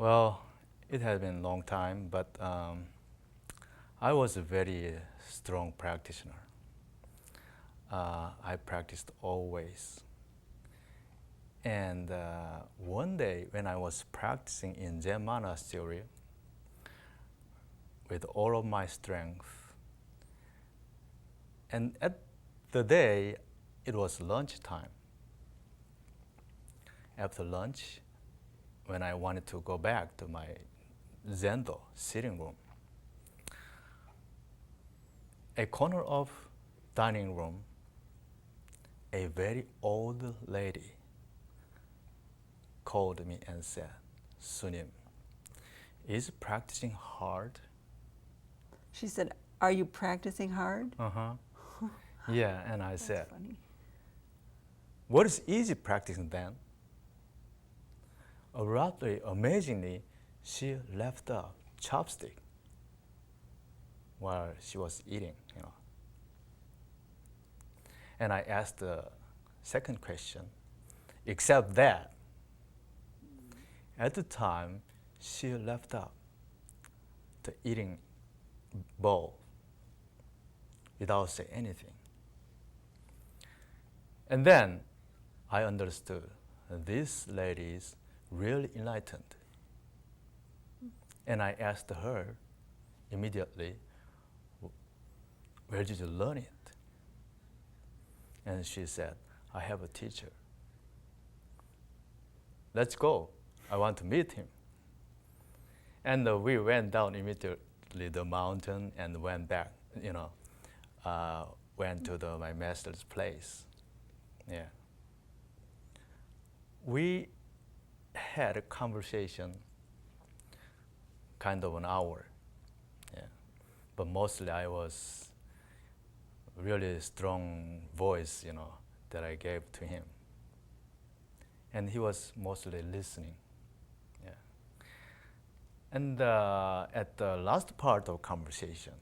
Well, it has been a long time, but I was a very strong practitioner. I practiced always. And one day when I was practicing in Zen Monastery with all of my strength, and at the day it was lunchtime. After lunch, when I wanted to go back to my Zendo sitting room, a corner of dining room, a very old lady called me and said, "Sunim, is practicing hard?" She said, "Are you practicing hard?" Yeah, and I That's said, funny. "What is easy practicing then?" Abruptly, amazingly, she left a chopstick while she was eating. And I asked the second question, except that at the time she left up the eating bowl without saying anything. And then I understood this lady is really enlightened. And I asked her immediately, "Where did you learn it?" And she said, "I have a teacher. Let's go. I want to meet him." And we went down immediately the mountain and went back, went to my master's place. Yeah. We had a conversation, kind of an hour. Yeah. But mostly I was really strong voice, that I gave to him. And he was mostly listening. Yeah. And at the last part of conversation,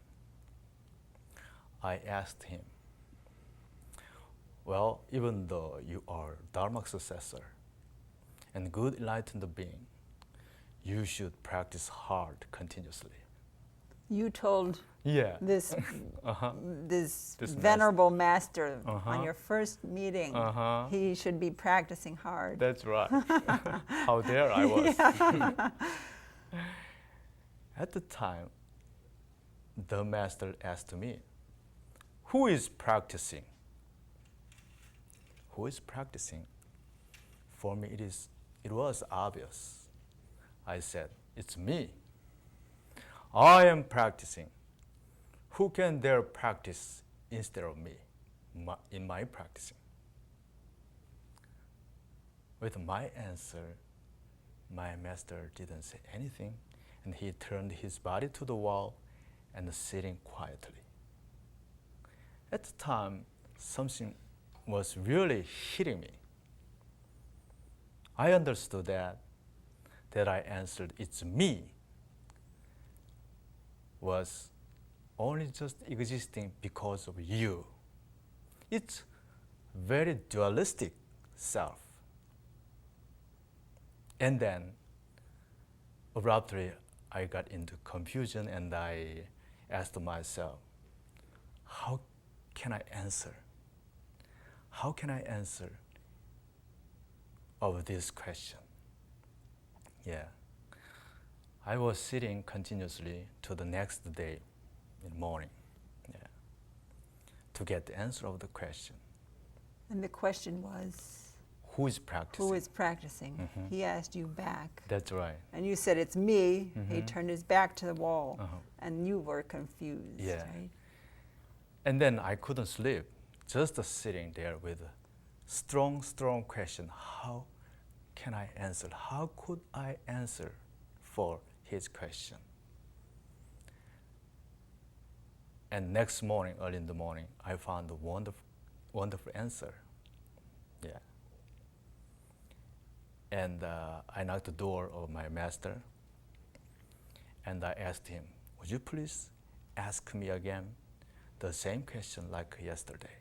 I asked him, "Well, even though you are Dharma successor and good enlightened being, you should practice hard continuously." You told Yeah. this This venerable master Uh-huh. on your first meeting, Uh-huh. he should be practicing hard. That's right. How dare I was. At the time, the master asked me, "Who is practicing?" Who is practicing? For me, it was obvious. I said, "It's me. I am practicing. Who can dare practice instead of me in my practicing?" With my answer, my master didn't say anything, and he turned his body to the wall and sitting quietly. At the time, something was really hitting me. I understood that I answered, "It's me," was only just existing because of you. It's very dualistic self. And then abruptly I got into confusion and I asked myself, how can I answer? How can I answer of this question? Yeah. I was sitting continuously to the next day in morning, to get the answer of the question. And the question was, Who is practicing? who is practicing? He asked you back. That's right. And you said, "It's me." He turned his back to the wall. Uh-huh. And you were confused, Yeah. right? And then I couldn't sleep, just sitting there with a strong question. How can I answer? How could I answer for his question? And next morning, early in the morning, I found a wonderful answer. Yeah. And I knocked the door of my master, and I asked him, "Would you please ask me again the same question like yesterday?"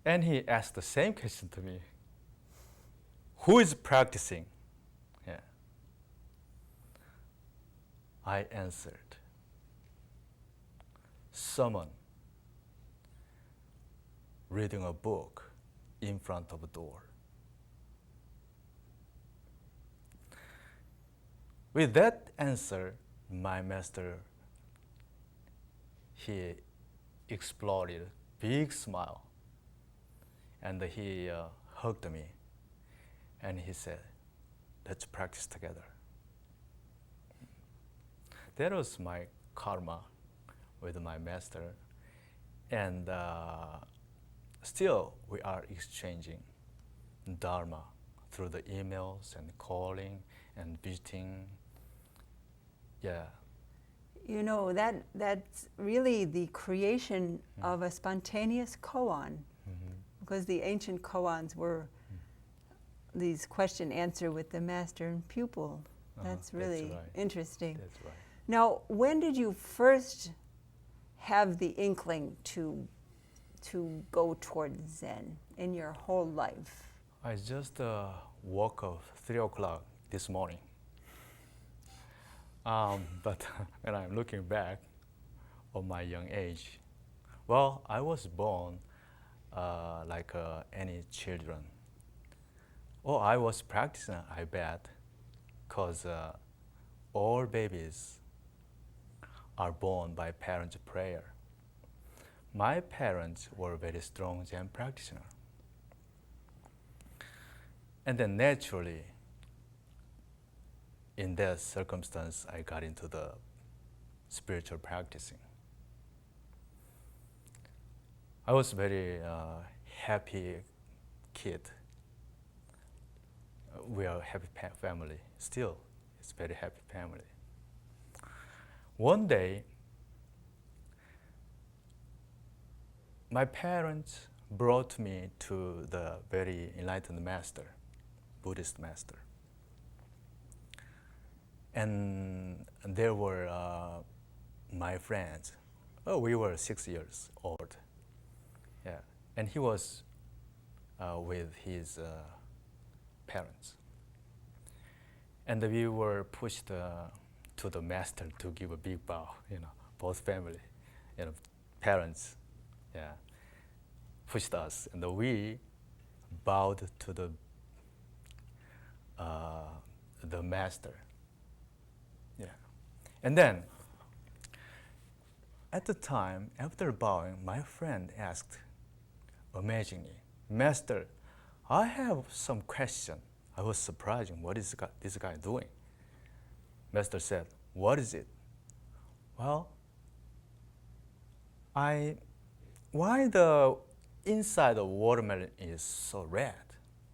And he asked the same question to me. Who is practicing? I answered. Someone reading a book in front of a door. With that answer, my master, he exploded a big smile, and he hugged me, and he said, let's practice together. That was my karma with my master, and still we are exchanging Dharma through the emails and calling and visiting. Yeah. You know, that's really the creation of a spontaneous koan, because the ancient koans were these question answer with the master and pupil. That's really right. interesting. That's right. Now, when did you first have the inkling to go toward Zen in your whole life? I just woke up 3 o'clock this morning. But when I'm looking back on my young age, well, I was born like any children. Oh, I was practicing, I bet, because all babies are born by parents' prayer. My parents were very strong Zen practitioners. And then naturally, in that circumstance, I got into the spiritual practicing. I was very happy kid. We are a happy family. Still, it's a very happy family. One day, my parents brought me to the very enlightened master, Buddhist master. And there were my friends. Oh, we were 6 years old. Yeah, and he was with his parents. And we were pushed to the master to give a big bow, both family, parents, yeah, pushed us, and we bowed to the master. Yeah, and then at the time, after bowing, my friend asked, amazingly, Master, I have some question. I was surprised. What is this guy doing? Master said, what is it? Well, why the inside of watermelon is so red?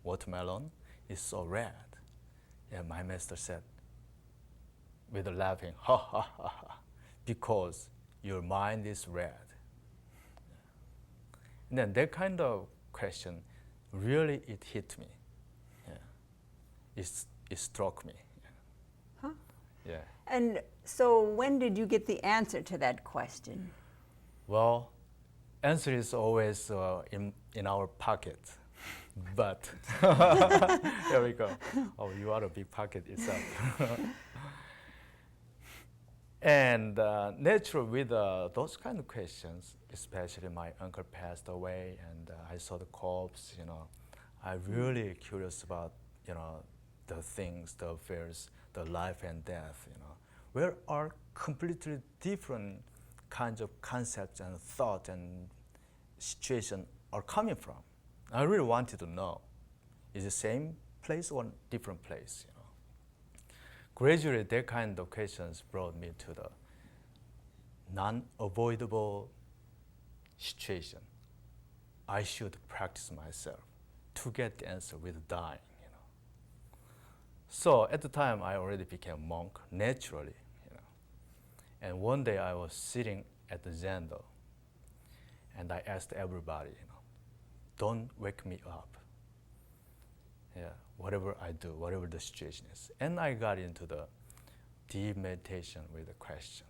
Watermelon is so red. Yeah, my master said, with a laughing, ha ha ha ha, because your mind is red. And then that kind of question, really it hit me. Yeah. It struck me. Huh? Yeah. And so when did you get the answer to that question? Well, answer is always in our pocket. But there we go. Oh, you are a big pocket itself. And naturally, with those kind of questions, especially my uncle passed away, and I saw the corpse. I'm really curious about the things, the affairs, the life and death. Where are completely different kinds of concepts and thought and situation are coming from. I really wanted to know, is it the same place or different place? Gradually, that kind of questions brought me to the non-avoidable situation. I should practice myself to get the answer with dying. So at the time, I already became monk naturally. And one day, I was sitting at the zendo, and I asked everybody, don't wake me up. Yeah, whatever I do, whatever the situation is. And I got into the deep meditation with the question.